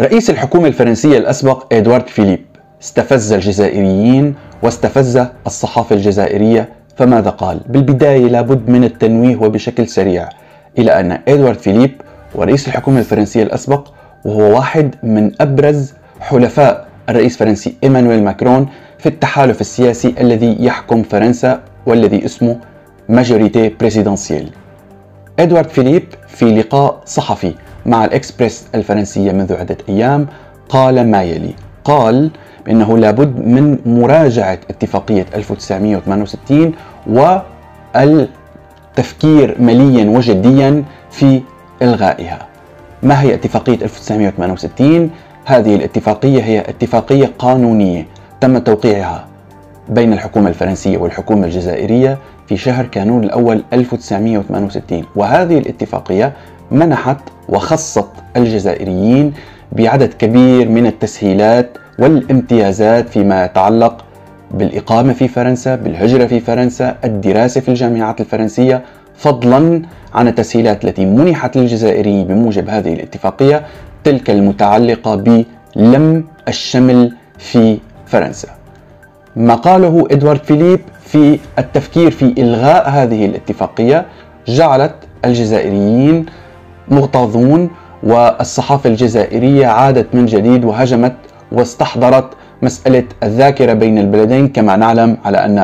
رئيس الحكومة الفرنسية الأسبق إدوارد فيليب استفز الجزائريين واستفز الصحافة الجزائرية، فماذا قال؟ بالبداية لابد من التنويه وبشكل سريع إلى أن إدوارد فيليب ورئيس الحكومة الفرنسية الأسبق، وهو واحد من أبرز حلفاء الرئيس الفرنسي إيمانويل ماكرون في التحالف السياسي الذي يحكم فرنسا والذي اسمه ماجوريتي بريزيدنسيال. إدوارد فيليب في لقاء صحفي مع الإكسبريس الفرنسية منذ عدة أيام قال ما يلي: قال بأنه لابد من مراجعة اتفاقية 1968 والتفكير مليا وجديا في إلغائها. ما هي اتفاقية 1968؟ هذه الاتفاقية هي اتفاقية قانونية تم توقيعها بين الحكومة الفرنسية والحكومة الجزائرية في شهر كانون الأول 1968، وهذه الاتفاقية منحت وخصت الجزائريين بعدد كبير من التسهيلات والامتيازات فيما يتعلق بالإقامة في فرنسا، بالهجرة في فرنسا، الدراسة في الجامعات الفرنسية، فضلا عن التسهيلات التي منحت للجزائريين بموجب هذه الاتفاقية، تلك المتعلقة بلم الشمل في فرنسا. ما قاله إدوارد فيليب في التفكير في إلغاء هذه الاتفاقية جعلت الجزائريين مغتاظون، والصحافة الجزائرية عادت من جديد وهجمت واستحضرت مسألة الذاكرة بين البلدين. كما نعلم على أن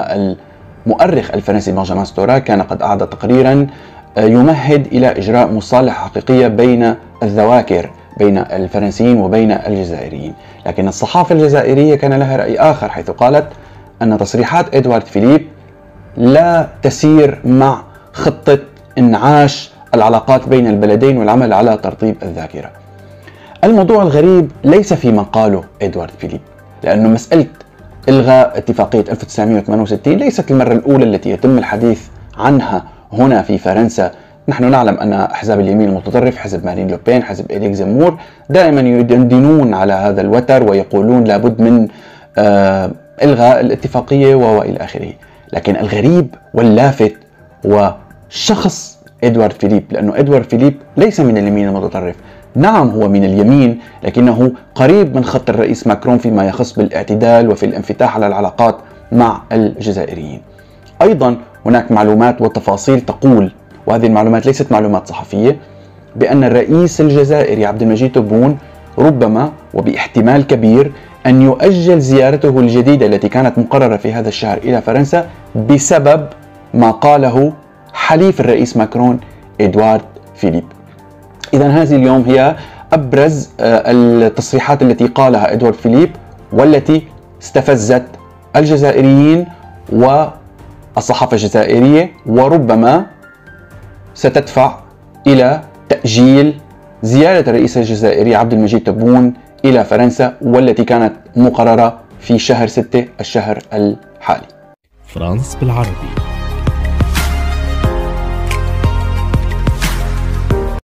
المؤرخ الفرنسي بنجامين ستورا كان قد أعد تقريرا يمهد إلى إجراء مصالحة حقيقية بين الذواكر بين الفرنسيين وبين الجزائريين، لكن الصحافة الجزائرية كان لها رأي آخر، حيث قالت أن تصريحات إدوارد فيليب لا تسير مع خطة إنعاش العلاقات بين البلدين والعمل على ترطيب الذاكرة. الموضوع الغريب ليس فيما قاله إدوارد فيليب، لأنه مسألة إلغاء اتفاقية 1968 ليست المرة الأولى التي يتم الحديث عنها هنا في فرنسا. نحن نعلم أن أحزاب اليمين المتطرف، حزب مارين لوبين، حزب إريك زمور، دائما يدندنون على هذا الوتر ويقولون لابد من إلغاء الاتفاقية وإلى آخره. لكن الغريب واللافت هو شخص إدوارد فيليب، لأنه إدوارد فيليب ليس من اليمين المتطرف، نعم هو من اليمين لكنه قريب من خط الرئيس ماكرون فيما يخص بالاعتدال وفي الانفتاح على العلاقات مع الجزائريين. أيضا هناك معلومات وتفاصيل تقول، وهذه المعلومات ليست معلومات صحفية، بأن الرئيس الجزائري عبد المجيد تبون ربما وباحتمال كبير أن يؤجل زيارته الجديدة التي كانت مقررة في هذا الشهر إلى فرنسا بسبب ما قاله حليف الرئيس ماكرون إدوارد فيليب. إذا هذه اليوم هي أبرز التصريحات التي قالها إدوارد فيليب والتي استفزت الجزائريين والصحافة الجزائرية، وربما ستدفع إلى تأجيل زيارة الرئيس الجزائري عبد المجيد تبون إلى فرنسا، والتي كانت مقررة في شهر 6 الشهر الحالي. فرانس بالعربي.